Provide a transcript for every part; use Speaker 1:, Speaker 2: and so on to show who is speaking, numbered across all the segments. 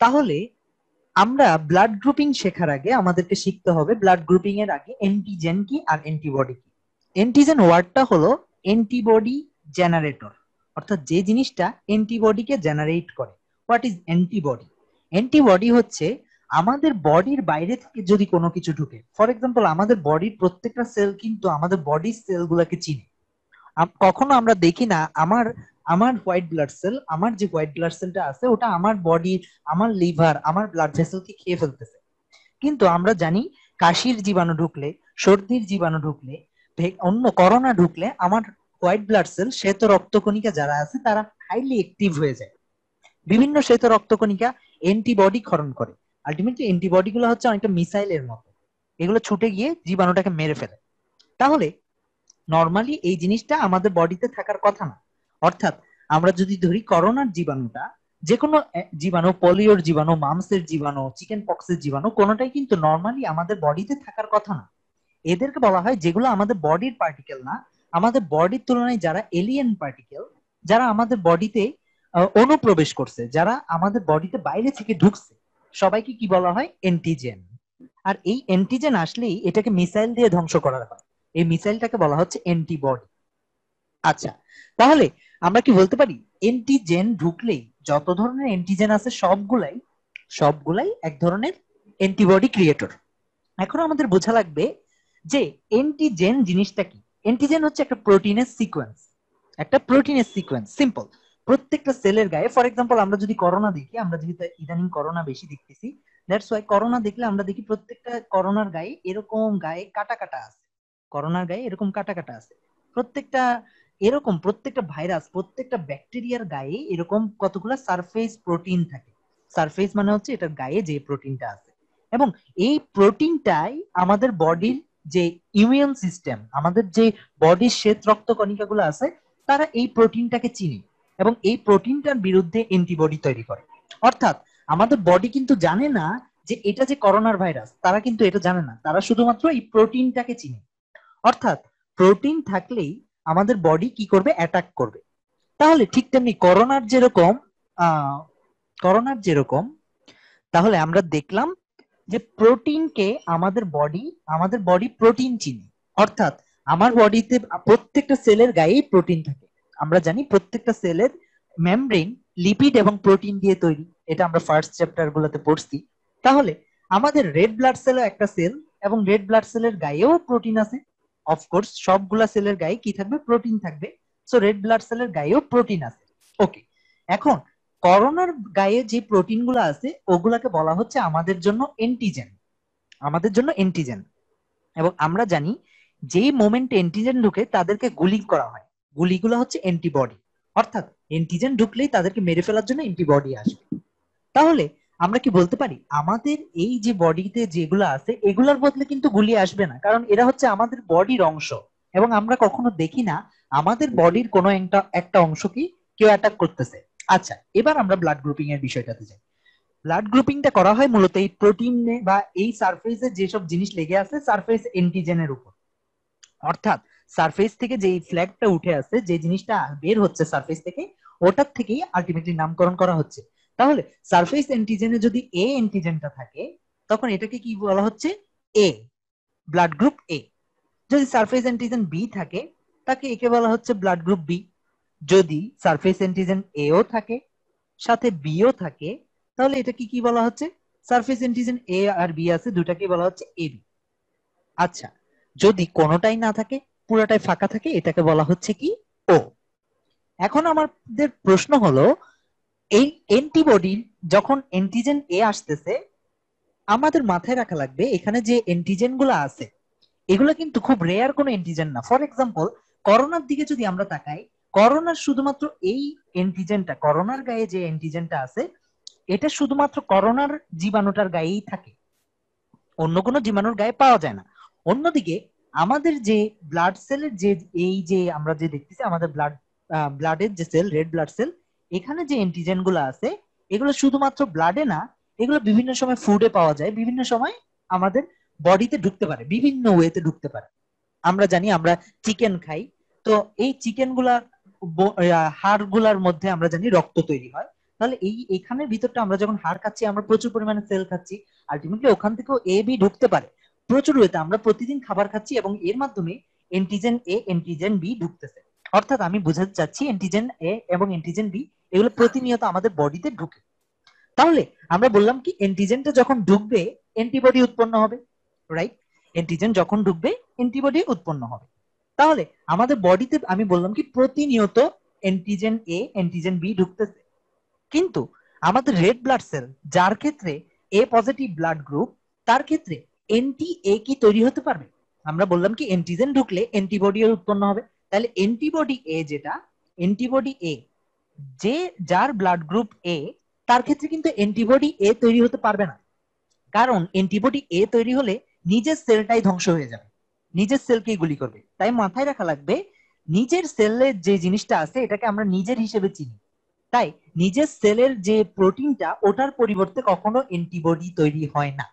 Speaker 1: তাহলে আমরা blood grouping শেখার আগে আমাদেরকে শিখতে হবে ব্লাড গ্রুপিং এর আগে অ্যান্টিজেন কি আর অ্যান্টিবডি কি। অ্যান্টিজেন ওয়ার্ডটা হলো অ্যান্টিবডি জেনারেটর, অর্থাৎ যে জিনিসটা অ্যান্টিবডিকে জেনারেট করে। What is antibody? অ্যান্টিবডি হচ্ছে আমাদের বডির বাইরে থেকে যদি কোনো কিছু ঢুকে, ফর এক্সাম্পল আমাদের বডির প্রত্যেকটা সেল কিন্তু আমাদের বডির সেল গুলাকে চিনে। কখনো আমরা দেখি না আমার আমার হোয়াইট ব্লাড সেল, আমার যে হোয়াইট ব্লাড সেলটা আছে ওটা আমার বডির, আমার লিভার, আমার ব্লাড ভেসেলকে খেয়ে ফেলতেছে। কিন্তু আমরা জানি কাশির জীবাণু ঢুকলে, সর্দির জীবাণু ঢুকলে, অন্য করোনা ঢুকলে আমার হোয়াইট ব্লাড সেল, শ্বেত রক্তকণিকা যারা আছে তারা হাইলি অ্যাক্টিভ হয়ে যায়। বিভিন্ন শ্বেত রক্তকণিকা অ্যান্টিবডি ক্ষরণ করে। আলটিমেটলি অ্যান্টিবডি গুলো হচ্ছে অনেকটা মিসাইলের মতো, এগুলো ছুটে গিয়ে জীবাণুটাকে মেরে ফেলে। তাহলে নর্মালি এই জিনিসটা আমাদের বডিতে থাকার কথা না। অর্থাৎ আমরা যদি ধরি করোনার জীবাণুটা, যে কোনো জীবাণু, পোলিওর জীবাণু, মামসের জীবাণু, চিকেন পক্সের জীবাণু, কোনোটাই কিন্তু নর্মালি আমাদের বডিতে থাকার কথা না। এদেরকে বলা হয় যেগুলো আমাদের বডির পার্টিকেল না, আমাদের বডির তুলনায় যারা এলিয়েন পার্টিকেল, যারা আমাদের বডিতে অনুপ্রবেশ করছে, যারা আমাদের বডিতে বাইরে থেকে ঢুকছে, সবাইকে কি বলা হয়? অ্যান্টিজেন। আর এই অ্যান্টিজেন আসলেই এটাকে মিসাইল দিয়ে ধ্বংস করা হয়, এই মিসাইলটাকে বলা হচ্ছে অ্যান্টিবডি। আচ্ছা, তাহলে আমরা কি বলতে পারি অ্যান্টিজেন ঢুকলেই যত ধরনের অ্যান্টিজেন আছে সবগুলাই সবগুলাই এক ধরনের অ্যান্টিবডি ক্রিয়েটর। এখন আমাদের বোঝা লাগবে যে অ্যান্টিজেন জিনিসটা কি। অ্যান্টিজেন হচ্ছে একটা প্রোটিনের সিকোয়েন্স, একটা প্রোটিনের সিকোয়েন্স, সিম্পল। প্রত্যেকটা সেলের গায়ে, ফর এক্সাম্পল আমরা যদি করোনা দেখি, আমরা যেহেতু ইদানিং করোনা বেশি দেখতেছি, দ্যাটস ওয়াই করোনা দেখলে আমরা দেখি প্রত্যেকটা করোনার গায়ে এরকম গায়ে কাটা কাটা আছে, করোনার গায়ে এরকম কাটা কাটা আছে। প্রত্যেকটা এরকম প্রত্যেকটা ভাইরাস, প্রত্যেকটা ব্যাকটেরিয়ার গায়ে এরকম কতগুলো সারফেস প্রোটিন থাকে। সারফেস মানে হচ্ছে এটার গায়ে যে প্রোটিনটা আছে, এবং এই প্রোটিনটাই আমাদের বডির যে ইমিউন সিস্টেম, আমাদের যে বডির শ্বেত রক্ত কণিকাগুলো আছে, তারা এই প্রোটিনটাকে চিনে এবং এই প্রোটিনটার বিরুদ্ধে অ্যান্টিবডি তৈরি করে। অর্থাৎ আমাদের বডি কিন্তু জানে না যে এটা যে করোনার ভাইরাস, তারা কিন্তু এটা জানে না, তারা শুধুমাত্র এই প্রোটিনটাকে চিনে। অর্থাৎ প্রোটিন থাকলেই আমাদের বডি কি করবে? অ্যাটাক করবে। তাহলে ঠিক তেমনি আহ করোনার যেরকম, তাহলে আমরা দেখলাম যে প্রোটিনকে আমাদের বডি প্রোটিন চিনি। অর্থাৎ আমার বডিতে প্রত্যেকটা সেলের গায়েই প্রোটিন থাকে। আমরা জানি প্রত্যেকটা সেলের মেমব্রেন লিপিড এবং প্রোটিন দিয়ে তৈরি, এটা আমরা ফার্স্ট চ্যাপ্টার গুলোতে পড়ছি। তাহলে আমাদের রেড ব্লাড সেলও একটা সেল, এবং রেড ব্লাড সেলের গায়েও প্রোটিন আছে। অফকোর্স সবগুলা সেলের গায়ে কি থাকবে? প্রোটিন থাকবে। সো রেড ব্লাড সেলের গায়েও প্রোটিন আছে। ওকে, এখন করোনার গায়ে যে প্রোটিন গুলো আছে ওগুলাকে বলা হচ্ছে আমাদের জন্য এন্টিজেন, আমাদের জন্য এন্টিজেন। এবং আমরা জানি যেই মোমেন্টে এন্টিজেন ঢুকে তাদেরকে গুলি করা হয়, গুলিগুলো হচ্ছে অ্যান্টিবডি। অর্থাৎ এন্টিজেন ঢুকলেই তাদেরকে মেরে ফেলার জন্য অ্যান্টিবডি আসবে। তাহলে আমরা কি বলতে পারি আমাদের এই যে বডিতে যেগুলো আছে এগুলোর বদলে কিন্তু গুলি আসবে না, কারণ এরা হচ্ছে আমাদের বডির অংশ, এবং আমরা কখনো দেখি না আমাদের বডির কোনো একটা একটা অংশকে কেউ অ্যাটাক করতেছে। আচ্ছা, এবার আমরা ব্লাড গ্রুপিং এর বিষয়টাতে যাই। ব্লাড গ্রুপিংটা করা হয় মূলত এই প্রোটিনে বা এই সারফেসে যেসব জিনিস লেগে আছে সারফেস এন্টিজেনের উপর। অর্থাৎ সারফেস থেকে যে ফ্ল্যাগটা উঠে আসছে, যে জিনিসটা বের হচ্ছে সারফেস থেকে, ওটার থেকেই আলটিমেটলি নামকরণ করা হচ্ছে। তাহলে সারফেস এন্টিজেনে যদি এ এন্টিজেনটা থাকে, তখন এটাকে কি বলা হচ্ছে? এ, ব্লাড গ্রুপ এ। যদি সারফেস অ্যান্টিজেন বি থাকে, তাকে একে বলা হচ্ছে ব্লাড গ্রুপ বি। যদি সারফেস অ্যান্টিজেন এও থাকে, সাথে বিও থাকে, তাহলে এটা কি কি বলা হচ্ছে? সারফেস অ্যান্টিজেন এ আর বি আছে, দুটাকে বলা হচ্ছে এ বি। আচ্ছা, যদি কোনোটাই না থাকে, পুরাটাই ফাঁকা থাকে, এটাকে বলা হচ্ছে কি? ও। এখন আমাদের প্রশ্ন হলো, এই অ্যান্টিবডি যখন অ্যান্টিজেন এ আসতেছে, আমাদের মাথায় রাখা লাগবে এখানে যে অ্যান্টিজেন গুলো আছে এগুলো কিন্তু খুব রেয়ার কোনো অ্যান্টিজেন না। ফর এক্সাম্পল করোনার দিকে যদি আমরা তাকাই, করোনার শুধুমাত্র এই অ্যান্টিজেনটা, করোনার গায়ে যে অ্যান্টিজেনটা আছে, এটা শুধুমাত্র করোনার জীবাণুটার গায়েই থাকে, অন্য কোনো জীবাণুর গায়ে পাওয়া যায় না। অন্যদিকে আমাদের যে ব্লাড সেলের যে এই যে আমরা যে দেখতেছি আমাদের ব্লাডের যে সেল, রেড ব্লাড সেল, এখানে যে অ্যান্টিজেন গুলো আছে এগুলো শুধুমাত্র ব্লাডে না, এগুলো বিভিন্ন সময় ফুডে পাওয়া যায়, বিভিন্ন সময় আমাদের বডিতে ঢুকতে পারে, বিভিন্ন ওয়েতে ঢুকতে পারে। আমরা জানি আমরা চিকেন খাই, তো এই চিকেন গুলার হাড় গুলার মধ্যে আমরা জানি রক্ত তৈরি হয়। তাহলে এখানের ভিতরটা আমরা যখন হার খাচ্ছি, আমরা প্রচুর পরিমাণে সেল খাচ্ছি, আলটিমেটলি ওখান থেকেও এ বি ঢুকতে পারে প্রচুর ওয়েতে। আমরা প্রতিদিন খাবার খাচ্ছি এবং এর মাধ্যমে এন্টিজেন এ এন্টিজেন বি ঢুকতেছে। অর্থাৎ আমি বোঝাতে চাচ্ছি এন্টিজেন এ এবং এন্টিজেন বি এগুলো প্রতিনিয়ত আমাদের বডিতে ঢুকে। তাহলে আমরা বললাম কি এন্টিজেনটা যখন ঢুকবে অ্যান্টিবডি উৎপন্ন হবে, রাইট? অ্যান্টিজেন যখন ঢুকবে অ্যান্টিবডি উৎপন্ন হবে। তাহলে আমাদের বডিতে আমি বললাম কি প্রতিনিয়ত অ্যান্টিজেন এ অ্যান্টিজেন বি ঢুকতেছে, কিন্তু আমাদের রেড ব্লাড সেল যার ক্ষেত্রে এ পজিটিভ ব্লাড গ্রুপ, তার ক্ষেত্রে এন্টি এ কি তৈরি হতে পারবে? আমরা বললাম কি অ্যান্টিজেন ঢুকলে অ্যান্টিবডি উৎপন্ন হবে। তাহলে অ্যান্টিবডি এ যেটা, অ্যান্টিবডি এ যে যার ব্লাড গ্রুপ এ, তার ক্ষেত্রে কিন্তু অ্যান্টিবডি এ তৈরি হতে পারবে না। কারণ অ্যান্টিবডি এ তৈরি হলে নিজের সেলটাই ধ্বংস হয়ে যাবে, নিজের সেলকেই গুলি করবে। তাই মাথায় রাখা লাগবে নিজের সেলের যে জিনিসটা আছে এটাকে আমরা নিজের হিসেবে চিনি। তাই নিজের সেলের যে প্রোটিনটা ওটার পরিবর্তে কখনো অ্যান্টিবডি তৈরি হয় না।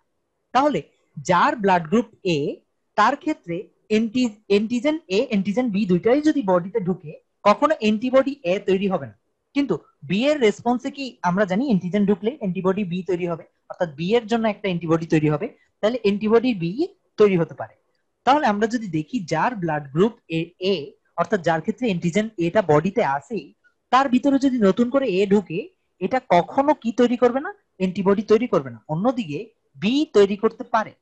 Speaker 1: তাহলে যার ব্লাড গ্রুপ এ, তার ক্ষেত্রে অ্যান্টিজেন এ অ্যান্টিজেন বি দুইটাই যদি বডিতে ঢুকে কখনো অ্যান্টিবডি এ তৈরি হবে না। কিন্তু বি এর রেসপন্সে কি আমরা জানি অ্যান্টিজেন ঢুকলে অ্যান্টিবডি বি তৈরি হবে, অর্থাৎ বি এর জন্য একটা অ্যান্টিবডি তৈরি হবে। তাহলে অ্যান্টিবডি বি তৈরি হতে পারে। তাহলে আমরা যদি দেখি যার ব্লাড গ্রুপ এ, অর্থাৎ যার ক্ষেত্রে অ্যান্টিজেন এটা বডিতে আসে, তার ভিতরে যদি নতুন করে এ ঢুকে, এটা কখনো কি তৈরি করবে না? অ্যান্টিবডি তৈরি করবে না। অন্যদিকে বি তৈরি করতে পারে,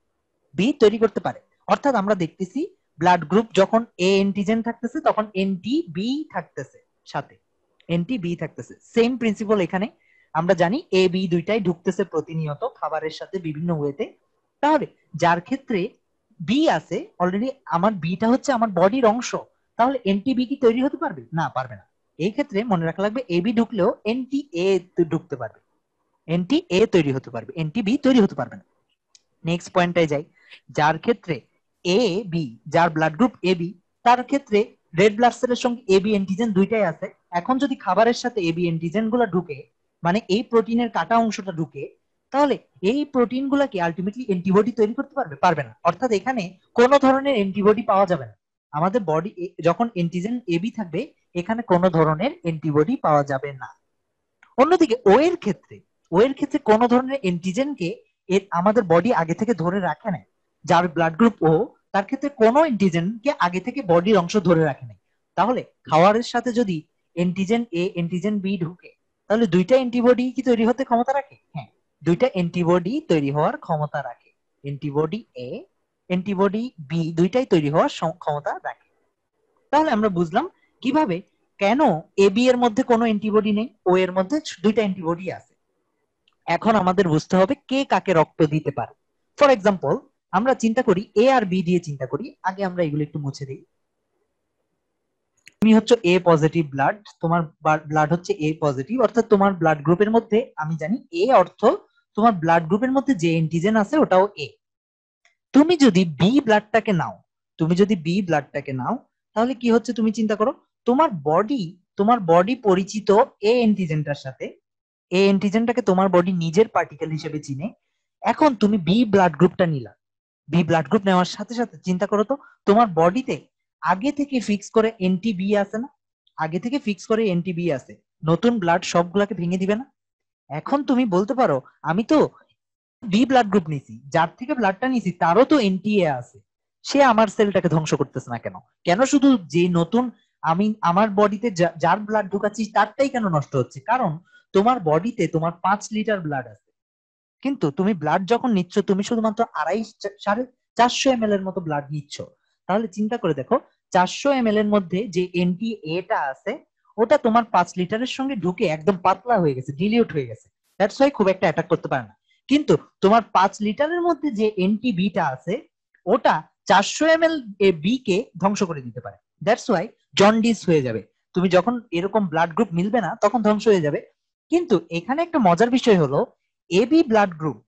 Speaker 1: বি তৈরি করতে পারে। অর্থাৎ আমরা দেখতেছি ব্লাড গ্রুপ যখন এ অ্যান্টিজেন থাকতেছে তখন এনটি বি থাকতেছে, সাথে এনটি বি থাকতেছে। সেম প্রিন্সিপাল এখানে আমরা জানি এ বি দুইটাই ঢুকতেছে প্রতিনিয়ত খাবারের সাথে বিভিন্ন ওয়েতে। তাহলে যার ক্ষেত্রে বি আছে অলরেডি, আমার বিটা হচ্ছে আমার বডির অংশ, তাহলে এনটি বি কি তৈরি হতে পারবে? না, পারবে না। এই ক্ষেত্রে মনে রাখা লাগবে এ বি ঢুকলেও এনটি এ ঢুকতে পারবে, এনটি এ তৈরি হতে পারবে, এনটি বি তৈরি হতে পারবে না। নেক্সট পয়েন্টটাই যাই। যার ক্ষেত্রে এ বি, যার ব্লাড গ্রুপ এ বি, তার ক্ষেত্রে রেড ব্লাড সেলের সঙ্গে এ বি অ্যান্টিজেন দুইটাই আছে। এখন যদি খাবারের সাথে এ বি অ্যান্টিজেন গুলা ঢুকে, মানে এই প্রোটিনের কাটা অংশটা ঢুকে, তাহলে এই প্রোটিন গুলা কি আলটিমেটলি অ্যান্টিবডি তৈরি করতে পারবে? পারবে না। অর্থাৎ এখানে কোনো ধরনের অ্যান্টিবডি পাওয়া যাবে না। আমাদের বডি যখন অ্যান্টিজেন এ বি থাকবে, এখানে কোনো ধরনের অ্যান্টিবডি পাওয়া যাবে না। অন্যদিকে ও এর ক্ষেত্রে কোন ধরনের এন্টিজেনকে আমাদের বডি আগে থেকে ধরে রাখে না। যার ব্লাড গ্রুপ ও, তার ক্ষেত্রে কোনো এন্টিজেনকে আগে থেকে বডির অংশ ধরে রাখে নাই। তাহলে খাওয়ারের সাথে যদি এন্টিজেন এ এন্টিজেন বি ঢুকে, তাহলে দুইটা অ্যান্টিবডি কি তৈরি হতে ক্ষমতা রাখে? হ্যাঁ, দুইটা অ্যান্টিবডি তৈরি হওয়ার ক্ষমতা রাখে। অ্যান্টিবডি এ অ্যান্টিবডি বি দুইটাই তৈরি হওয়ার ক্ষমতা রাখে। তাহলে আমরা বুঝলাম কিভাবে, কেন এ বি এর মধ্যে কোনো অ্যান্টিবডি নেই, ও এর মধ্যে দুইটা অ্যান্টিবডি আছে। এখন আমাদের বুঝতে হবে কে কাকে রক্ত দিতে পারে। ফর এক্সাম্পল, আমরা চিন্তা করি এ আর বি দিয়ে চিন্তা করি। আগে আমরা এগুলো একটু মুছে দিই। তুমি হচ্ছে এ পজিটিভ ব্লাড, তোমার ব্লাড হচ্ছে এ পজিটিভ, অর্থাৎ তোমার ব্লাড গ্রুপের মধ্যে আমি জানি এ অর্থ তোমার ব্লাড গ্রুপের মধ্যে যে এন্টিজেন আছে ওটাও এ। তুমি যদি বি ব্লাডটাকে নাও, তুমি যদি বি ব্লাডটাকে নাও, তাহলে কি হচ্ছে তুমি চিন্তা করো। তোমার বডি পরিচিত এ এন্টিজেনটার সাথে, এ এন্টিজেনটাকে তোমার বডি নিজের পার্টিকেল হিসেবে চিনে। এখন তুমি বি ব্লাড গ্রুপটা নিলা, বি ব্লাড গ্রুপ নেওয়ার সাথে সাথে চিন্তা করো তো, তোমার বডিতে আগে থেকে ফিক্স করে এনটি বি আছে না? আগে থেকে ফিক্স করে এনটি বি আছে, নতুন ব্লাড সবগুলাকে ভেঙে দিবে না? এখন তুমি বলতে পারো আমি তো বি ব্লাড গ্রুপ নিছি, যার থেকে ব্লাডটা নিছি তারও তো এনটিএ আছে, সে আমার সেলটাকে ধ্বংস করতেছে না কেন? কেন শুধু যে নতুন আমি আমার বডিতে যার ব্লাড ঢুকাচ্ছি তারটাই কেন নষ্ট হচ্ছে? কারণ তোমার বডিতে তোমার 5 লিটার ব্লাড আছে, কিন্তু তুমি ব্লাড যখন নিচ্ছ তুমি শুধুমাত্র 450 এমএল এর মতো ব্লাড নিচ্ছ। তাহলে চিন্তা করে দেখো, 400 এমএল এর মধ্যে যে এনটি এটা আছে ওটা তোমার 5 লিটারের সঙ্গে ঢুকে একদম পাতলা হয়ে গেছে, ডিলিউট হয়ে গেছে। দ্যাটস ওয়াই খুব একটা অ্যাটাক করতে পারে না। কিন্তু তোমার 5 লিটারের মধ্যে যে এনটি বিটা আছে ওটা 400 এমএল বি কে ধ্বংস করে দিতে পারে। দ্যাটস ওয়াই জন্ডিস হয়ে যাবে। তুমি যখন এরকম ব্লাড গ্রুপ মিলবে না তখন ধ্বংস হয়ে যাবে। কিন্তু এখানে একটা মজার বিষয় হলো, AB blood group,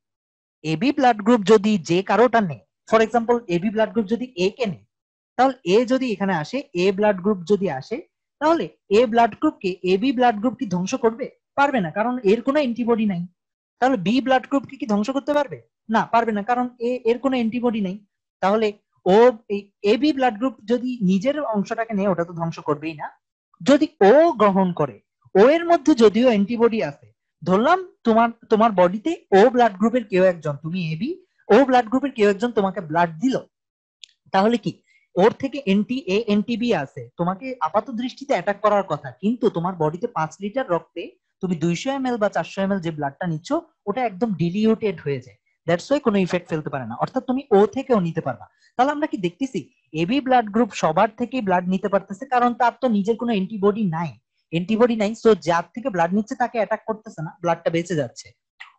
Speaker 1: AB blood group যদি যে কারোটা নেই, for example AB blood group যদি এ কে নেই, তাহলে এ যদি এখানে আসে, এ ব্লাড গ্রুপ যদি আসে, তাহলে এ ব্লাড গ্রুপকে এবি ব্লাড গ্রুপ কি ধ্বংস করবে? পারবে না, কারণ এর কোনো অ্যান্টিবডি নাই। তাহলে বি ব্লাড গ্রুপকে কি ধ্বংস করতে পারবে? না, পারবে না, কারণ এর কোনো অ্যান্টিবডি নেই। তাহলে ও এবি ব্লাড গ্রুপ যদি নিজের অংশটাকে নেয় ওটা তো ধ্বংস করবেই না। যদি ও গ্রহণ করে, ও এর মধ্যে যদিও অ্যান্টিবডি আছে, ধরলাম তোমার তোমার বডিতে ও ব্লাড গ্রুপের কেউ একজন, তুমি এবি, ও ব্লাড গ্রুপের কেউ একজন তোমাকে ব্লাড দিল, তাহলে কি ওর থেকে এনটি এ এনটিবি আছে, তোমাকে আপাত দৃষ্টিতে অ্যাটাক করার কথা, কিন্তু তোমার বডিতে 5 লিটার রক্তে তুমি 200 ml বা 400 ml যে ব্লাডটা নিচ্ছ ওটা একদম ডিলিউটেড হয়ে যায়। দ্যাটস ওয়াই কোনো ইফেক্ট ফেলতে পারে না, অর্থাৎ তুমি ও থেকেও নিতে পারবা। তাহলে আমরা কি দেখতেছি, এবি ব্লাড গ্রুপ সবার থেকেই ব্লাড নিতে পারতেছে, কারণ তার তো নিজের কোনো অ্যান্টিবডি নাই, সো যার থেকে ব্লাড নিচ্ছে তাকে অ্যাটাক করতেছে না, ব্লাডটা বেঁচে যাচ্ছে।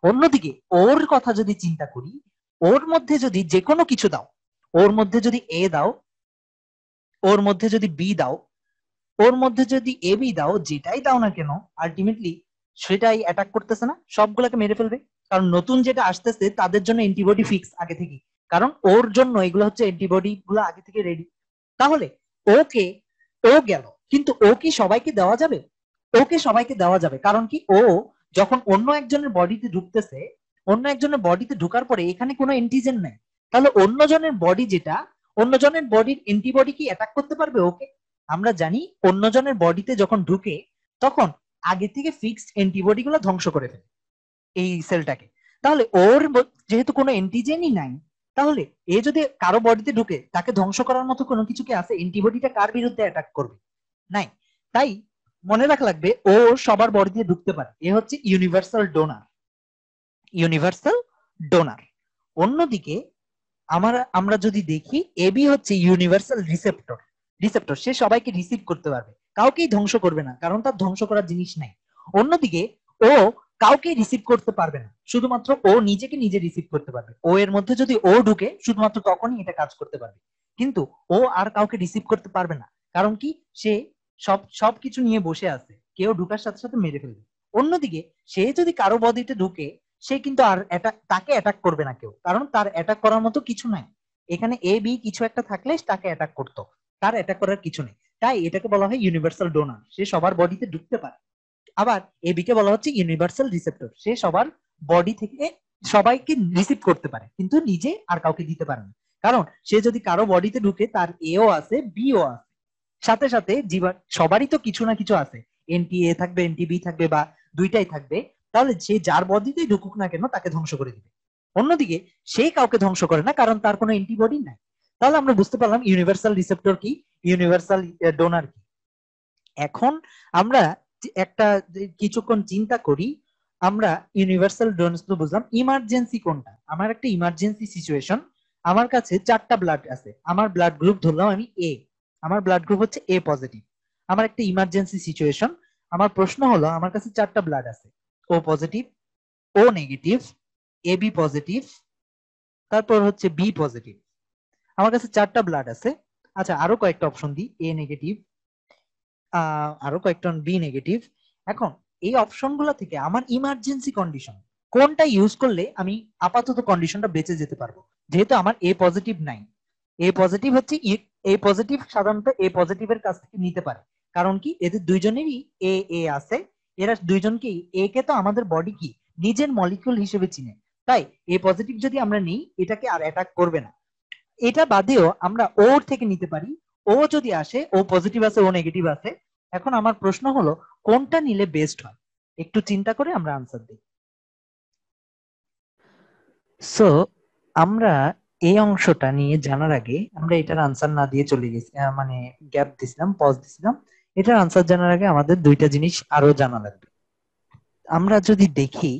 Speaker 1: অন্যদিকে ওর কথা যদি চিন্তা করি, ওর মধ্যে যদি যে কোনো কিছু দাও, ওর মধ্যে যদি এ দাও, ওর মধ্যে যদি বি দাও, ওর মধ্যে যদি এ বি দাও, যেটাই দাও না কেন আলটিমেটলি সেটাই অ্যাটাক করতেছে না, সবগুলোকে মেরে ফেলবে। কারণ নতুন যেটা আসতেছে তাদের জন্য অ্যান্টিবডি ফিক্স আগে থেকে, কারণ ওর জন্য এগুলো হচ্ছে অ্যান্টিবডি গুলো আগে থেকে রেডি। তাহলে ওকে, ও গেল, কিন্তু ও কি সবাইকে দেওয়া যাবে? ওকে সবাইকে দেওয়া যাবে, কারণ কি ও যখন অন্য একজনের বডিতে ঢুকতেছে, অন্য একজনের বডিতে ঢুকার পরে এখানে কোনো অ্যান্টিজেন নাই, তাহলে অন্যজনের বডি যেটা, অন্যজনের বডির অ্যান্টিবডি কি অ্যাটাক করতে পারবে ওকে? আমরা জানি অন্যজনের বডিতে যখন ঢুকে তখন আগে থেকে ফিক্সড অ্যান্টিবডি গুলো ধ্বংস করে ফেলে এই সেলটাকে। তাহলে ওর যেহেতু কোনো অ্যান্টিজেনই নাই, তাহলে এ যদি কারো বডিতে ঢুকে তাকে ধ্বংস করার মতো কোনো কিছু কি আছে? অ্যান্টিবডিটা কার বিরুদ্ধে অ্যাটাক করবে? নাই। তাই মনে রাখা লাগবে ও সবার বডিতে ঢুকতে পারে, এ হচ্ছে ইউনিভার্সাল ডোনার, ইউনিভার্সাল ডোনার। অন্যদিকে আমরা যদি দেখি এবি হচ্ছে ইউনিভার্সাল রিসেপ্টর, রিসেপ্টর, সে সবাইকে রিসিভ করতে পারবে, কাউকেই ধ্বংস করবে না, কারণ তার ধ্বংস করার জিনিস নাই। অন্যদিকে ও কাউকে রিসিভ করতে পারবে না, শুধুমাত্র ও নিজেকে নিজে রিসিভ করতে পারবে, ও এর মধ্যে যদি ও ঢুকে শুধুমাত্র তখনই এটা কাজ করতে পারবে, কিন্তু ও আর কাউকে রিসিভ করতে পারবে না, কারণ কি সে সবকিছু নিয়ে বসে আছে, কেউ ঢুকার সাথে সাথে মেরে ফেলবে। অন্যদিকে সে যদি কারো বডিতে ঢুকে, সে কিন্তু আর তাকে অ্যাটাক করবে না কেউ, কারণ তার অ্যাটাক করার মতো কিছু নাই। এখানে এ বি কিছু একটা থাকলে তাকে অ্যাটাক করতো, তার অ্যাটাক করার কিছু নেই। তাই এটাকে বলা হয় ইউনিভার্সাল ডোনার, সে সবার বডিতে ঢুকতে পারে। আবার এ বি কে বলা হচ্ছে ইউনিভার্সাল রিসেপ্টর, সে সবার বডি থেকে সবাইকে রিসিভ করতে পারে কিন্তু নিজে আর কাউকে দিতে পারে না, কারণ সে যদি কারো বডিতে ঢুকে তার এও আছে বিও আছে, সাথে সাথে জীবন সবারই তো কিছু না কিছু আছে, এনটি এ থাকবে এনটি বি থাকবে বা দুইটাই থাকবে, তাহলে সে যার বডিতেই ঢুকুক না কেন তাকে ধ্বংস করে দিবে। অন্যদিকে সে কাউকে ধ্বংস করে না, কারণ তার কোনো অ্যান্টিবডি নাই। তাহলে আমরা বুঝতে পারলাম ইউনিভার্সাল রিসেপ্টর কি, ইউনিভার্সাল ডোনার কি। এখন আমরা একটা কিছুক্ষণ চিন্তা করি, আমরা ইউনিভার্সাল ডোনার তো বুঝলাম, ইমার্জেন্সি কোনটা? আমার একটা ইমার্জেন্সি সিচুয়েশন, আমার কাছে 4টা ব্লাড আছে, আমার ব্লাড গ্রুপ ধরলাম আমি এ, আমার ব্লাড গ্রুপ হচ্ছে এ পজিটিভ, আমার একটা ইমার্জেন্সি সিচুয়েশন, আমার প্রশ্ন হলো আমার কাছে 4টা ব্লাড আছে, ও positive, O negative, A B positive, তারপর হচ্ছে বি পজিটিভ, আমার কাছে 4টা ব্লাড আছে। আচ্ছা আরো কয়েকটা অপশন দিই, এ নেগেটিভ, আরো কয়েকটা বি নেগেটিভ। এখন এই অপশন গুলো থেকে আমার ইমার্জেন্সি কন্ডিশন কোনটা ইউজ করলে আমি আপাতত কন্ডিশনটা বেঁচে যেতে পারবো, যেহেতু আমার এ পজিটিভ নাই। এ পজিটিভ হচ্ছে এ পজিটিভ সাধারণত এ পজিটিভের কাছ থেকে নিতে পারে, কারণ কি এদের দুইজনেরই এ এ আছে, এরা দুইজনকেই, এ কে তো আমাদের বডি কি নিজের মলিকিউল হিসেবে চিনে, তাই এ পজিটিভ যদি আমরা নিই এটাকে আর অ্যাটাক করবে না। এটা বাদেও আমরা ওর থেকে নিতে পারি, ও যদি আসে, ও পজিটিভ আছে ও নেগেটিভ আছে। এখন আমার প্রশ্ন হলো কোনটা নিলে বেস্ট হয়, একটু চিন্তা করে আমরা আনসার দিই। সো আমরা এই অংশটা নিয়ে জানার আগে আমরা এটার আনসার না দিয়ে চলে গেছি, মানে গ্যাপ দিছিলাম, পজ দিছিলাম। এটার আনসার জানার আগে আমাদের দুইটা জিনিস আরো জানা লাগবে। আমরা যদি দেখি,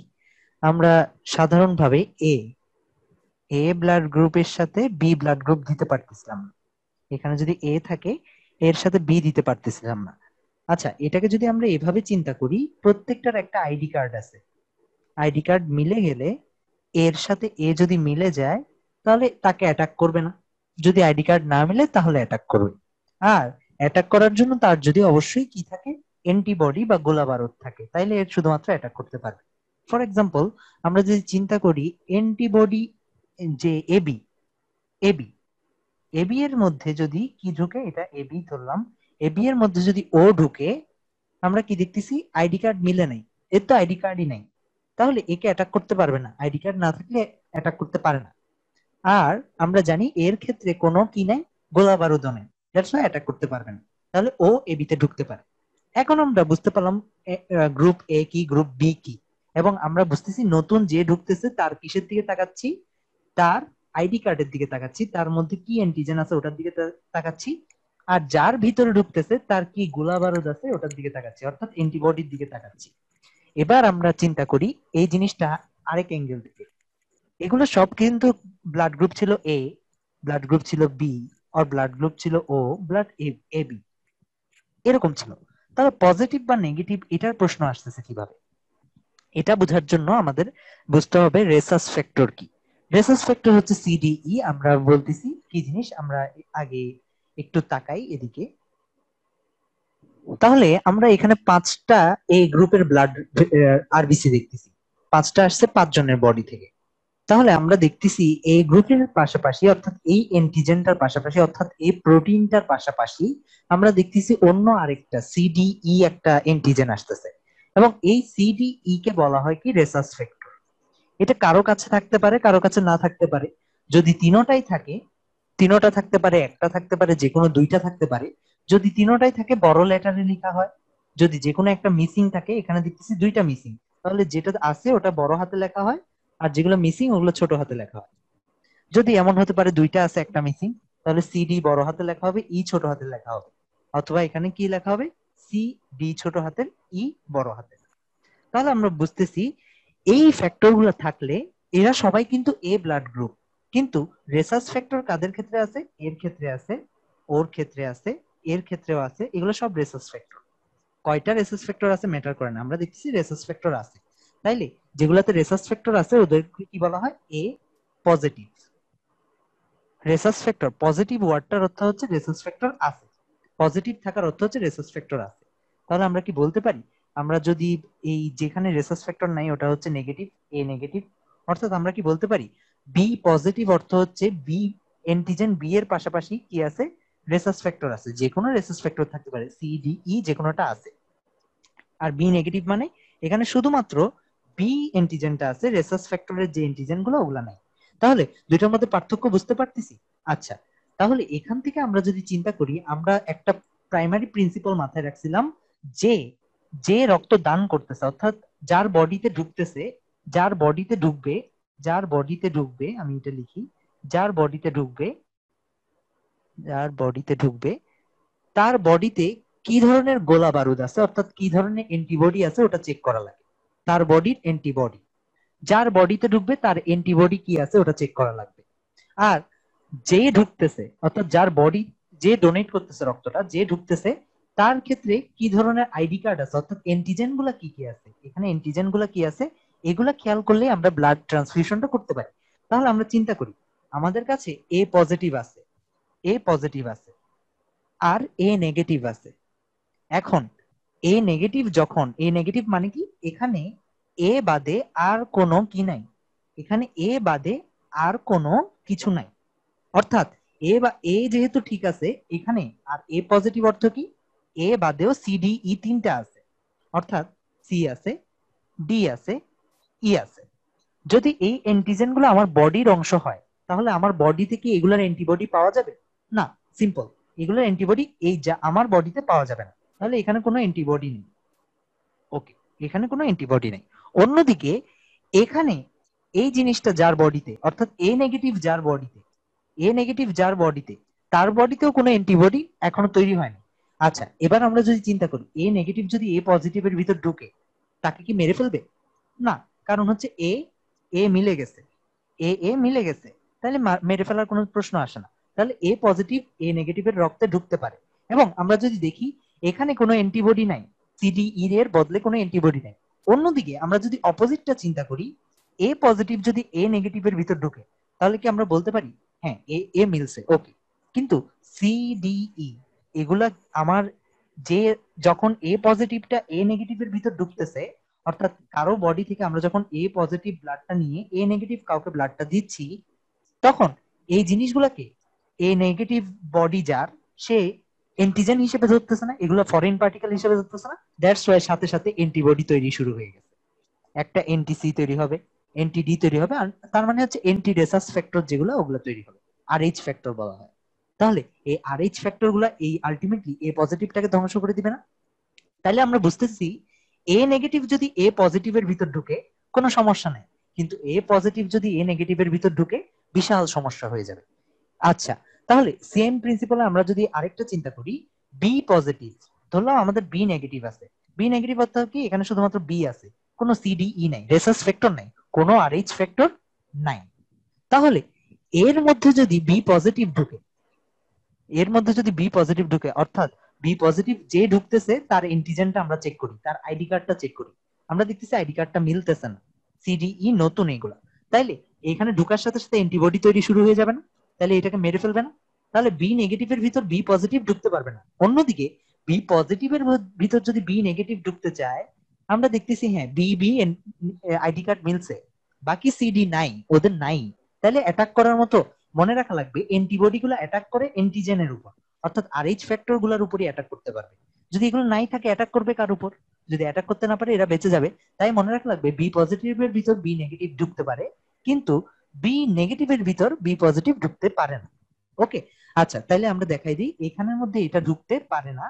Speaker 1: আমরা সাধারণভাবে এ এ ব্লাড গ্রুপের সাথে বি ব্লাড গ্রুপ দিতে পারতেছিলাম না। এখানে যদি এ থাকে এর সাথে বি দিতে পারতেছিলাম না। আচ্ছা এটাকে যদি আমরা এভাবে চিন্তা করি, প্রত্যেকটার একটা আইডি কার্ড আছে, আইডি কার্ড মিলে গেলে এর সাথে এ যদি মিলে যায় তাহলে তাকে অ্যাটাক করবে না, যদি আইডি কার্ড না মিলে তাহলে অ্যাটাক করবে। আর অ্যাটাক করার জন্য তার যদি অবশ্যই কি থাকে, অ্যান্টিবডি বা গোলা বারুদ থাকে, তাইলে এর শুধুমাত্র অ্যাটাক করতে পারবে। ফর এক্সাম্পল আমরা যদি চিন্তা করি অ্যান্টিবডি, যে এবি, এবি এবি এর মধ্যে যদি কি ঢুকে, এটা এবি ধরলাম, এবি এর মধ্যে যদি ও ঢুকে, আমরা কি দেখতেছি আইডি কার্ড মিলে নাই, এর তো আইডি কার্ডই নাই, তাহলে একে অ্যাটাক করতে পারবে না, আইডি কার্ড না থাকলে অ্যাটাক করতে পারে না। আর আমরা জানি এর ক্ষেত্রে কোনো কি নাই, গোলা বারুদও নেই, দ্যাটস ওয়াই অ্যাটাক করতে পারবে না, তাহলে ও এবিতে ঢুকতে পারে। এখন আমরা বুঝতে পারলাম গ্রুপ এ কি গ্রুপ বি কি। এবং আমরা বুঝতেছি নতুন যে ঢুকতেছে তার কিসের দিকে তাকাচ্ছি, তার আইডি কার্ডের দিকে তাকাচ্ছি, তার মধ্যে কি অ্যান্টিজেন আছে ওটার দিকে তাকাচ্ছি, আর যার ভিতরে ঢুকতেছে তার কি গোলা বারুদ আছে ওটার দিকে তাকাচ্ছি, অর্থাৎ অ্যান্টিবডির দিকে তাকাচ্ছি। এবার আমরা চিন্তা করি এই জিনিসটা আরেক অ্যাঙ্গেল থেকে। এগুলো সব কিন্তু ব্লাড গ্রুপ ছিল এ, ব্লাড গ্রুপ ছিল বি, আর ব্লাড গ্রুপ ছিল ও, ব্লাড এ বি, এরকম ছিল। তাহলে পজিটিভ বা নেগেটিভ এটার প্রশ্ন আসতেছে কিভাবে? এটা বোঝার জন্য আমাদের বুঝতে হবে রেসাস ফ্যাক্টর কি। রেসাস ফ্যাক্টর হচ্ছে সিডিই। আমরা বলতেছি কি জিনিস, আমরা আগে একটু তাকাই এদিকে। তাহলে আমরা এখানে 5টা এ গ্রুপের ব্লাড আরবিসি দেখতেছি, 5টা আসছে 5 জনের বডি থেকে। তাহলে আমরা দেখতেছি এই গ্রুপের পাশাপাশি, অর্থাৎ এই অ্যান্টিজেনটার পাশাপাশি, অর্থাৎ এই প্রোটিনটার পাশাপাশি আমরা দেখতেছি অন্য আরেকটা সিডিই একটা অ্যান্টিজেন আসতেছে, এবং এই সিডিই কে বলা হয় কি রেসাস ফ্যাক্টর। এটা কারো কাছে থাকতে পারে, কারো কাছে না থাকতে পারে। যদি তিনোটাই থাকে, তিনোটা থাকতে পারে, একটা থাকতে পারে, যে কোনো দুইটা থাকতে পারে। যদি তিনোটাই থাকে বড় লেটারে লেখা হয়, যদি যে কোনো একটা মিসিং থাকে, এখানে দেখতেছি দুইটা মিসিং, তাহলে যেটা আছে ওটা বড় হাতে লেখা হয়, আর যেগুলো মিসিং ওগুলো ছোট হাতে লেখা হয়। যদি এমন হতে পারে দুইটা আছে একটা মিসিং, তাহলে সিডি বড় হাতে লেখা হবে, ই ছোট হাতে লেখা হবে। অথবা এখানে কি লেখা হবে, সি ডি ছোট হাতের, ই বড় হাতের। তাহলে আমরা বুঝতেছি এই ফ্যাক্টর গুলো থাকলে এরা সবাই কিন্তু এ ব্লাড গ্রুপ। কিন্তু রেসাস ফ্যাক্টর কাদের ক্ষেত্রে আছে? এর ক্ষেত্রে আছে, ওর ক্ষেত্রে আছে, এর ক্ষেত্রেও আছে। এগুলো সব রেসাস ফ্যাক্টর। কয়টা রেসাস ফ্যাক্টর আছে ম্যাটার করে না, আমরা দেখছি রেসাস ফ্যাক্টর আছে। তাইলে যেগুলাতে রেসাস ফ্যাক্টর আছে ওদেরকে কি বলা হয়? এ পজিটিভ। রেসাস ফ্যাক্টর পজিটিভ ওয়ার্ডটার অর্থ হচ্ছে রেসাস ফ্যাক্টর আছে, পজিটিভ থাকার অর্থ হচ্ছে রেসাস ফ্যাক্টর আছে। তাহলে আমরা কি বলতে পারি, আমরা যদি এই যেখানে রেসাস ফ্যাক্টর নাই ওটা হচ্ছে নেগেটিভ, এ নেগেটিভ, অর্থাৎ আমরা কি বলতে পারি বি পজিটিভ অর্থ হচ্ছে বি অ্যান্টিজেন বি এর পাশাপাশি কি আছে? রেসাস ফ্যাক্টর আছে। যে কোনো রেসাস ফ্যাক্টর থাকতে পারে, সি ডি ই যে কোনোটা আছে। আর বি নেগেটিভ মানে এখানে শুধুমাত্র বি অ্যান্টিজেনটা আছে, রেসাস ফ্যাক্টরের যে অ্যান্টিজেন গুলো ওগুলা নাই। তাহলে দুইটার মধ্যে পার্থক্য বুঝতে পারতেছি? আচ্ছা, তাহলে এখান থেকে আমরা যদি চিন্তা করি, আমরা একটা প্রাইমারি প্রিন্সিপাল মাথায় রাখছিলাম যে যে রক্ত দান করতেছে, অর্থাৎ যার বডিতে ঢুকতেছে, যার বডিতে ঢুকবে, যার বডিতে ঢুকবে, আমি এটা লিখি, যার বডিতে ঢুকবে, যার বডিতে ঢুকবে তার বডিতে কি ধরনের গোলা বারুদ আছে, অর্থাৎ কি ধরনের অ্যান্টিবডি আছে ওটা চেক করা লাগে। তার বডির অ্যান্টিবডি, যার বডিতে ঢুকবে তার অ্যান্টিবডি কি আছে ওটা চেক করা লাগবে। আর যে ঢুকতেছে, অর্থাৎ যার বডি, যে ডোনেট করতেছে রক্তটা, যে ঢুকতেছে তার ক্ষেত্রে কি ধরনের আইডি কার্ড আছে, অর্থাৎ অ্যান্টিজেন গুলা কি কি আছে, এখানে অ্যান্টিজেন গুলা কি আছে, এগুলা খেয়াল করলে আমরা ব্লাড ট্রান্সফিউশনটা করতে পারি। তাহলে আমরা চিন্তা করি আমাদের কাছে এ পজিটিভ আছে, এ পজিটিভ আছে, আর এ নেগেটিভ আছে। এখন এ নেগেটিভ, যখন এ নেগেটিভ মানে কি, এখানে এ বাদে আর কোনো কি নাই, এখানে এ বাদে আর কোনো কিছু নাই। অর্থাৎ এ বা এ যেহেতু ঠিক আছে এখানে, আর এ পজিটিভ অর্থ কি, এ বাদেও সি ডি ই তিনটা আছে, অর্থাৎ সি আছে, ডি আছে, ই আছে। যদি এই অ্যান্টিজেন গুলো আমার বডির অংশ হয়, তাহলে আমার বডি থেকে এগুলোর অ্যান্টিবডি পাওয়া যাবে না। সিম্পল, এগুলোর অ্যান্টিবডি এই যা আমার বডিতে পাওয়া যাবে না, তাহলে এখানে কোনো অ্যান্টিবডি নেই। ওকে, এখানে কোনো অ্যান্টিবডি নেই। অন্যদিকে এখানে এই জিনিসটা যার বডিতে, অর্থাৎ এ নেগেটিভ যার বডিতে, এ নেগেটিভ যার বডিতে, তার বডিতেও কোনো অ্যান্টিবডি এখনো তৈরি হয়নি। আচ্ছা, এবার আমরা যদি চিন্তা করি এ নেগেটিভ যদি এ পজিটিভের ভিতর ঢুকে, তাকে কি মেরে ফেলবে? না, কারণ হচ্ছে এ এ মিলে গেছে, এ এ মিলে গেছে, তাহলে মেরে ফেলার কোনো প্রশ্ন আসে না। তাহলে এ পজিটিভ এ নেগেটিভের রক্তে ঢুকতে পারে। এবং আমরা যদি দেখি এখানে কোনো অ্যান্টিবডি নাই, সিডিই এর বদলে কোনো অ্যান্টিবডি নাই। অন্যদিকে আমরা যদি অপোজিটটা চিন্তা করি, এ পজিটিভ যদি এ নেগেটিভের ভিতর ঢুকে, তাহলে কি আমরা বলতে পারি হ্যাঁ এ এ মিলছে, ওকে। কিন্তু সিডিই এগুলা আমার, যে যখন এ পজিটিভটা এ নেগেটিভের ভিতর ঢুকতেছে, অর্থাৎ কারো বডি থেকে আমরা যখন এ পজিটিভ ব্লাডটা নিয়ে এ নেগেটিভ কাউকে ব্লাডটা দিচ্ছি, তখন এই জিনিসগুলোকে এ নেগেটিভ বডি যার, সে এন্টিজেন হিসেবে ধরতেছে না, এগুলো ফরেন পার্টিকেল হিসেবে ধরতেছে না। দ্যাটস ওয়াই সাথে সাথে অ্যান্টিবডি তৈরি শুরু হয়ে গেছে। একটা এনটিসি তৈরি হবে, এনটিডি তৈরি হবে, আর তার মানে হচ্ছে এন্টি রেসাস ফ্যাক্টর যেগুলো ওগুলো তৈরি হবে, আর এইচ ফ্যাক্টর বলা হয়। তাহলে এই আর এইচ ফ্যাক্টর গুলা এই আলটিমেটলি এ পজিটিভটাকে ধ্বংস করে দিবে না। তাহলে আমরা বুঝতেছি এ নেগেটিভ যদি এ পজিটিভের ভিতর ঢুকে কোনো সমস্যা নাই, কিন্তু এ পজিটিভ যদি এ নেগেটিভের ভিতর ঢুকে বিশাল সমস্যা হয়ে যাবে। আচ্ছা, তাহলে সেম প্রিন্সিপালে আমরা যদি আরেকটা চিন্তা করি, বি পজিটিভ, ধরলাম আমাদের বি নেগেটিভ আছে। বি নেগেটিভ অর্থাৎ কি, এখানে শুধুমাত্র বি আছে, কোনো সিডিই নাই, রেসাস ফ্যাক্টর নাই, কোনো আরএইচ ফ্যাক্টর নাই। তাহলে এর মধ্যে যদি বি পজিটিভ ঢুকে, এর মধ্যে যদি বি পজিটিভ ঢুকে, অর্থাৎ বি পজিটিভ যে ঢুকতেছে তার এন্টিজেনটা আমরা চেক করি, তার আইডি কার্ডটা চেক করি, আমরা দেখতেছি আইডি কার্ডটা মিলতেছে না, সিডিই নতুন এগুলা, তাইলে এখানে ঢুকার সাথে সাথে অ্যান্টিবডি তৈরি শুরু হয়ে যাবে না? তাহলে এটাকে মেরে ফেলবে না? তাহলে বি নেগেটিভের ভিতর বি পজিটিভ ঢুকতে পারবে না। অন্যদিকে বি পজিটিভের ভিতর যদি বি নেগেটিভ ঢুকতে চায়, আমরা দেখতেছি হ্যাঁ বি বি আইডি কার্ড মিলছে, বাকি সিডি নাই, ওদের নাই, তাহলে অ্যাটাক করার মতো, মনে রাখা লাগবে অ্যান্টিবডি গুলো অ্যাটাক করে অ্যান্টিজেনের উপর, অর্থাৎ আরএইচ ফ্যাক্টর গুলোর উপরই অ্যাটাক করতে পারবে। যদি এগুলো নাই থাকে অ্যাটাক করবে কার উপর? যদি অ্যাটাক করতে না পারে এরা বেঁচে যাবে। তাই মনে রাখা লাগবে বি পজিটিভের ভিতর বি নেগেটিভ ঢুকতে পারে, কিন্তু বি নেগেটিভের ভিতর বি পজিটিভ ঢুকতে পারে না। ওকে, আচ্ছা তাহলে আমরা দেখাই দিই, এখানের মধ্যে এটা ঢুকতে পারে না,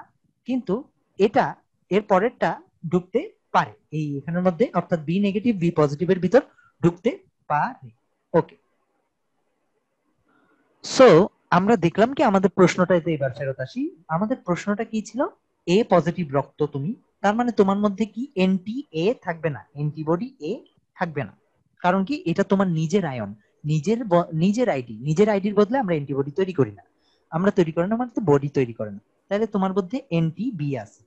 Speaker 1: কিন্তু এটা এর পরেরটা ঢুকতে পারে এই এখানের মধ্যে, অর্থাৎ বি নেগেটিভ বি পজিটিভের ভিতর ঢুকতে পারে। ওকে, সো আমরা দেখলাম কি আমাদের প্রশ্নটাতে এবার ফেরত আসি। আমাদের প্রশ্নটা কি ছিল? এ পজিটিভ রক্ত তুমি, তার মানে তোমার মধ্যে কি এন্টি এ থাকবে না, অ্যান্টিবডি এ থাকবে না। কারণ কি, এটা তোমার নিজের আয়ন, নিজের আইডি, নিজের আইডির বদলে আমরা অ্যান্টিবডি তৈরি করি না, আমরা তৈরি করি না মানে তো বডি তৈরি করে না, তাহলে তোমার মধ্যে এন্টি বি আছে।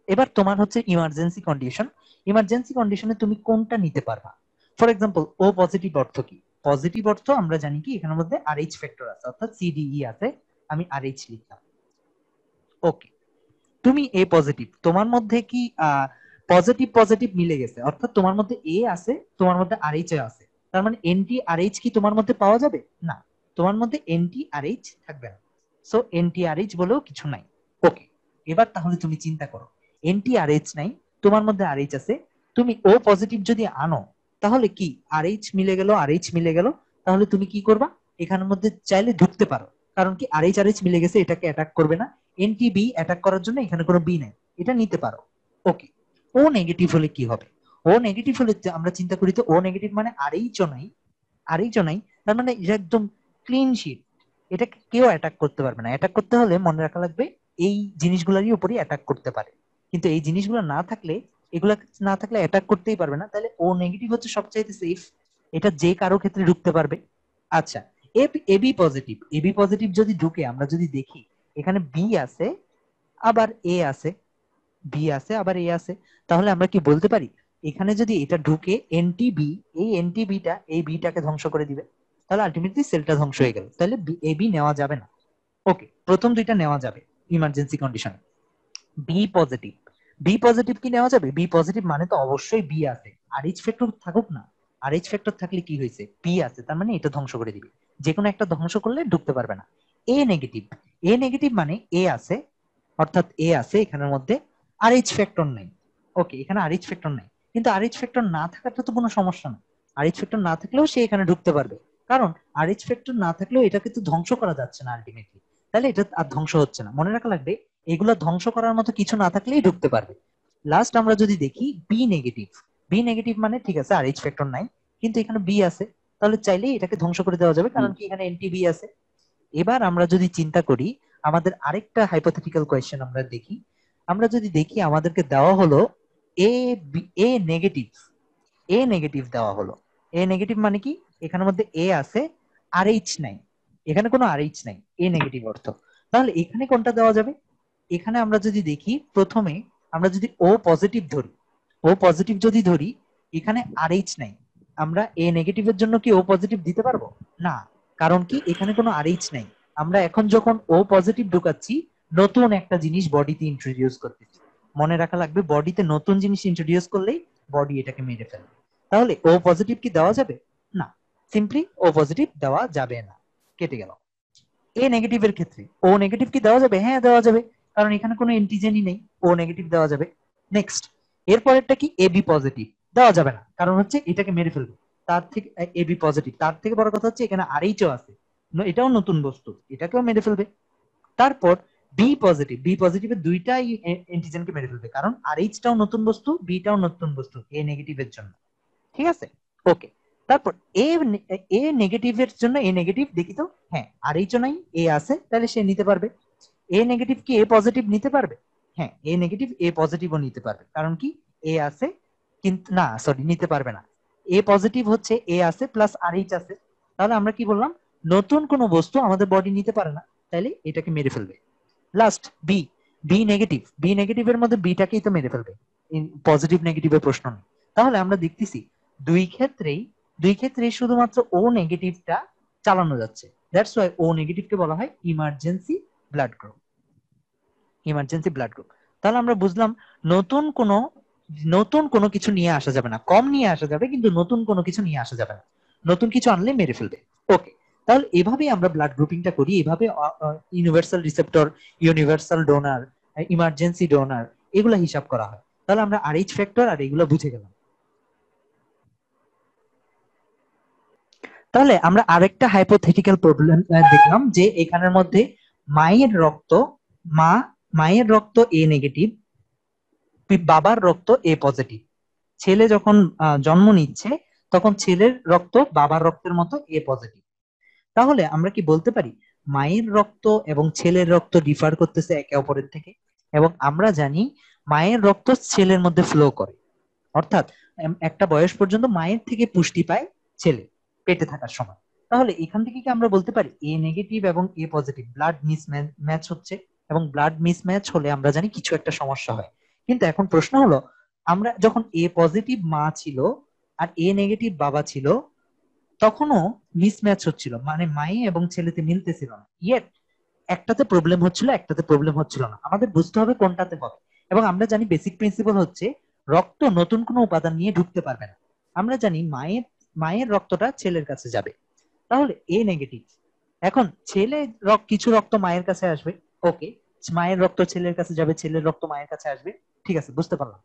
Speaker 1: এবার তোমার হচ্ছে ইমার্জেন্সি কন্ডিশন, ইমার্জেন্সি কন্ডিশনে তুমি কোনটা নিতে পারবা? ফর এক্সাম্পল ও পজিটিভ অর্থ কি? পজিটিভ অর্থ আমরা জানি কি এখানের মধ্যে আরএইচ ফ্যাক্টর আছে, অর্থাৎ সিডিই আছে, আমি আরএইচ লিখলাম। ওকে, তুমি এ পজিটিভ, তোমার মধ্যে কি পজিটিভ পজিটিভ মিলে গেছে, অর্থাৎ তোমার মধ্যে এ আছে, তোমার মধ্যে আরএইচ আছে, তার মানে এনটি আরএইচ কি তোমার মধ্যে পাওয়া যাবে না? তোমার মধ্যে এনটি আরএইচ থাকবে না, সো এনটি আরএইচ বলেও কিছু নাই। ওকে, এবার তাহলে তুমি চিন্তা করো, এনটি আরএইচ নাই, তোমার মধ্যে আরএইচ আছে, তুমি ও পজিটিভ যদি আনো, তাহলে কি আরএইচ মিলে গেল, আরএইচ মিলে গেল, তাহলে তুমি কি করবা? এখানের মধ্যে চাইলে ঢুকতে পারো, কারণ কি আরএইচ আরএইচ মিলে গেছে, এটাকে অ্যাটাক করবে না, এনটিবি অ্যাটাক করার জন্য এখানে কোনো বি নাই, এটা নিতে পারো। ওকে, ও নেগেটিভ হলে কি হবে? ও নেগেটিভ হলে আমরা চিন্তা করি তো, ও নেগেটিভ মানে আরএইচও নাই, আরএইচও নাই, তার মানে এটা একদম ক্লিন শিট, এটা কেউ অ্যাটাক করতে পারবে না। অ্যাটাক করতে হলে মনে রাখা লাগবে এই জিনিসগুলোরই উপরই অ্যাটাক করতে পারে, কিন্তু এই জিনিসগুলো না থাকলে, এগুলা না থাকলে অ্যাটাক করতেই পারবে না, তাহলে ও নেগেটিভ হচ্ছে সবচাইতে সেফ, এটা যে কারো ক্ষেত্রে ঢুকতে পারবে। আচ্ছা, এবি পজিটিভ, এবি পজিটিভ যদি ঢুকে, আমরা যদি দেখি এখানে বি আছে আবার এ আছে, বি আছে আবার এ আছে, তাহলে আমরা কি বলতে পারি এখানে যদি এটা ঢুকে এনটিবি, এই এনটিবিটা এই বিটাকে ধ্বংস করে দিবে, তাহলে আলটিমেটলি সেলটা ধ্বংস হয়ে গেল, তাহলে এবি নেওয়া যাবে না। ওকে, প্রথম দুইটা নেওয়া যাবে emergency condition. B positive, B positive কি নেওয়া যাবে? বি পজিটিভ মানে তো অবশ্যই বি আছে, আর এইচ ফ্যাক্টর থাকুক না, আর এইচ ফ্যাক্টর থাকলে কি হয়েছে, বি আছে, তার মানে এটা ধ্বংস করে দিবে, যে কোনো একটা ধ্বংস করলে ঢুকতে পারবে না। এ নেগেটিভ, এ নেগেটিভ মানে এ আছে, অর্থাৎ এ আছে এখানের মধ্যে, আর এইচ ফ্যাক্টর নাই। ওকে, এখানে আর এইচ ফ্যাক্টর নাই, কিন্তু আর এইচ ফ্যাক্টর না থাকাটা তো কোনো সমস্যা না, আর এইচ ফ্যাক্টর না থাকলেও সে এখানে ঢুকতে পারবে, কারণ আর এইচ ফ্যাক্টর না থাকলেও এটাকে তো ধ্বংস করা যাচ্ছে না আলটিমেটলি, তাহলে এটা আর ধ্বংস হচ্ছে না। মনে রাখা লাগবে এগুলো ধ্বংস করার মতো কিছু না থাকলেই ঢুকতে পারবে। লাস্ট আমরা যদি দেখি বি নেগেটিভ, বি নেগেটিভ মানে ঠিক আছে আর এইচ ফ্যাক্টর নাই, কিন্তু এখানে বি আছে, তাহলে চাইলেই এটাকে ধ্বংস করে দেওয়া যাবে, কারণ কি এখানে এনটিবি আছে। এবার আমরা যদি চিন্তা করি, আমাদের আরেকটা হাইপোথেটিক্যাল কোয়েশ্চেন আমরা দেখি, আমরা যদি দেখি আমাদেরকে দেওয়া হলো এ, এ নেগেটিভ, এ নেগেটিভ দেওয়া হলো, এ নেগেটিভ মানে কি এখানের মধ্যে এ আছে, আর এইচ নাই, এখানে কোনো আর এইচ নাই, এ নেগেটিভ অর্থ, তাহলে এখানে কোনটা দেওয়া যাবে? এখানে আমরা যদি দেখি, প্রথমে আমরা যদি ও পজিটিভ ধরি, ও পজিটিভ যদি ধরি, এখানে আর এইচ নাই, আমরা এ নেগেটিভের জন্য কি ও পজিটিভ দিতে পারবো না? কারণ কি এখানে কোনো আর এইচ নাই, আমরা এখন যখন ও পজিটিভ ঢুকাচ্ছি, নতুন একটা জিনিস বডিতে ইন্ট্রোডিউস করতেছি, মনে রাখা লাগবে বডিতে নতুন জিনিস ইন্ট্রোডিউস করলেই বডি এটাকে মেরে ফেলবে। তাহলে ও পজিটিভ কি দেওয়া যাবে না? সিম্পলি ও পজিটিভ দেওয়া যাবে না, কেটে গেল। এ নেগেটিভের ক্ষেত্রে ও নেগেটিভ কি দেওয়া যাবে? হ্যাঁ দেওয়া যাবে, কারণ এখানে কোনো এন্টিজেনই নেই, ও নেগেটিভ দেওয়া যাবে। নেক্সট, এরপরেরটা কি এবি পজিটিভ, দেওয়া যাবে না, কারণ হচ্ছে এটাকে মেরে ফেলবে, তার থেকে এবি পজিটিভ, তার থেকে বড় কথা হচ্ছে এখানে আরএইচও আছে, এটাও নতুন বস্তু, এটাকেও মেরে ফেলবে। তারপর বি পজিটিভের দুইটাই অ্যান্টিজেনকে মেরে ফেলবে, কারণ RH টাও নতুন বস্তু, বি টাও নতুন বস্তু এ নেগেটিভের জন্য। ঠিক আছে, ওকে। তারপর এ নেগেটিভের জন্য এ নেগেটিভ দেখি তো, হ্যাঁ RH ও নাই, এ আছে, তাহলে সে নিতে পারবে। এ নেগেটিভ কি এ পজিটিভ নিতে পারবে? হ্যাঁ, এ নেগেটিভ এ পজিটিভও নিতে পারবে, কারণ কি এ আছে, কিন্তু না সরি নিতে পারবে না। এ পজিটিভ হচ্ছে এ আছে প্লাস RH আছে, তাহলে আমরা কি বললাম, নতুন কোনো বস্তু আমাদের বডি নিতে পারে না, তাহলে এটাকে মেরে ফেলবে। লাস্ট বি নেগেটিভের মধ্যে বিটাকেই তো মেরে ফেলবে, পজিটিভ নেগেটিভের প্রশ্ন নেই। তাহলে আমরা দেখতেছি দুই ক্ষেত্রেই শুধুমাত্র ও নেগেটিভটা চালানো যাচ্ছে। দ্যাটস ওয়াই ও নেগেটিভকে বলা হয় ইমার্জেন্সি ব্লাড গ্রুপ। তাহলে আমরা বুঝলাম নতুন কোনো কিছু নিয়ে আসা যাবে না, কম নিয়ে আসা যাবে কিন্তু নতুন কোনো কিছু নিয়ে আসা যাবে না, নতুন কিছু আনলে মেরে ফেলবে। ওকে, তাহলে এভাবেই আমরা ব্লাড গ্রুপিংটা করি, এভাবে universal receptor, universal donor, emergency donor এগুলা হিসাব করা হয়। তাহলে আমরা RH ফ্যাক্টর আর এগুলো বুঝে গেলাম। তাহলে আমরা আরেকটা হাইপোথেটিক্যাল প্রবলেম দেখলাম, যে এখানের মধ্যে মায়ের রক্ত মা মায়ের রক্ত এ নেগেটিভ, বাবার রক্ত এ পজিটিভ। ছেলে যখন জন্ম নিচ্ছে তখন ছেলের রক্ত বাবার রক্তের মতো এ পজিটিভ। তাহলে আমরা কি বলতে পারি মায়ের রক্ত এবং ছেলের রক্ত ডিফার করতেছে একে অপরের থেকে, এবং আমরা জানি মায়ের রক্ত ছেলের মধ্যে ফ্লো করে, অর্থাৎ একটা বয়স পর্যন্ত মায়ের থেকে পুষ্টি পায় ছেলে পেটে থাকার সময়। তাহলে এখান থেকে কি আমরা বলতে পারি এ নেগেটিভ এবং এ পজিটিভ ব্লাড মিসম্যাচ হচ্ছে, এবং ব্লাড মিসম্যাচ হলে আমরা জানি কিছু একটা সমস্যা হয়। কিন্তু এখন প্রশ্ন হলো, আমরা যখন এ পজিটিভ মা ছিল আর এ নেগেটিভ বাবা ছিল, তখনও মিসম্যাচ হচ্ছিল, মানে মায়ে এবং ছেলেতে মিলতেছিল না, ইয়েট একটাতে প্রবলেম হচ্ছিল একটাতে প্রবলেম হচ্ছিল না। আমাদের বুঝতে হবে কোনটাতে হবে। এবং আমরা জানি বেসিক প্রিন্সিপাল হচ্ছে রক্ত নতুন কোনো উপাদান নিয়ে ঢুকতে পারবে না। আমরা জানি মায়ের মায়ের রক্তটা ছেলের কাছে যাবে, তাহলে এ নেগেটিভ। এখন কিছু রক্ত মায়ের কাছে আসবে, ওকে, মায়ের রক্ত ছেলের কাছে যাবে, ছেলের রক্ত মায়ের কাছে আসবে, ঠিক আছে, বুঝতে পারলাম।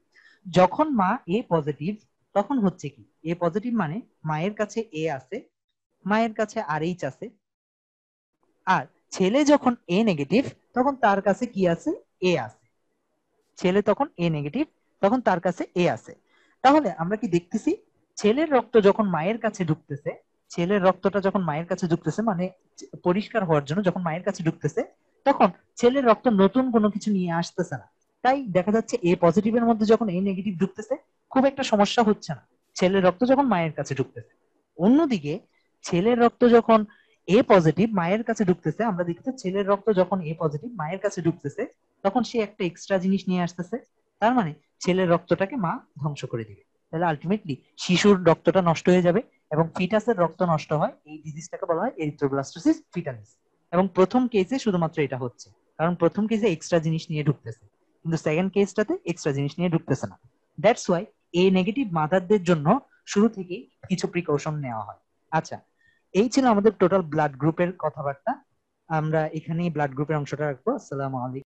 Speaker 1: যখন মা এ পজিটিভ, তখন হচ্ছে কি এ পজিটিভ মানে মায়ের কাছে এ আছে, মায়ের কাছে RH আছে। আর ছেলে যখন এ নেগেটিভ, তখন তার কাছে কি আছে, এ আছে। ছেলে তখন এ নেগেটিভ, তখন তার কাছে এ আছে। তাহলে আমরা কি দেখতেছি, ছেলের রক্ত যখন মায়ের কাছে ঢুকতেছে, ছেলের রক্তটা যখন মায়ের কাছে ঢুকতেছে, মানে পরিষ্কার হওয়ার জন্য যখন মায়ের কাছে ঢুকতেছে, তখন ছেলের রক্ত নতুন কোনো কিছু নিয়ে আসতেছে না। তাই দেখা যাচ্ছে এ পজিটিভের মধ্যে যখন এ নেগেটিভ ঢুকতেছে, খুব একটা সমস্যা হচ্ছে না ছেলের রক্ত যখন মায়ের কাছে ঢুকতেছে। অন্যদিকে ছেলের রক্ত যখন এ পজিটিভ মায়ের কাছে ঢুকতেছে, আমরা দেখতে ছেলের রক্ত যখন এ পজিটিভ মায়ের কাছে ঢুকতেছে, তখন সে একটা এক্সট্রা জিনিস নিয়ে আসতেছে, তার মানে ছেলের রক্তটাকে মা ধ্বংস করে দিবে। তাহলে আলটিমেটলি শিশুর রক্তটা নষ্ট হয়ে যাবে, এবং ফিটাসের রক্ত নষ্ট হয়, এই ডিজিজটাকে বলা হয় এরিথ্রোব্লাস্টোসিস ফিটালিস। এবং প্রথম কেসে শুধুমাত্র এটা হচ্ছে, কারণ প্রথম কেসে এক্সট্রা জিনিস নিয়ে ঢুকতেছে, কিন্তু সেকেন্ড কেসটাতে এক্সট্রা জিনিস নিয়ে ঢুকতেছে না। দ্যাটস ওয়াই এ নেগেটিভ মাদারদের জন্য শুরু থেকেই কিছু প্রিকশন নেওয়া হয়। আচ্ছা, এই ছিল আমাদের টোটাল ব্লাড গ্রুপের কথাবার্তা। আমরা এখানেই ব্লাড গ্রুপের অংশটা রাখবো। আসসালামু আলাইকুম।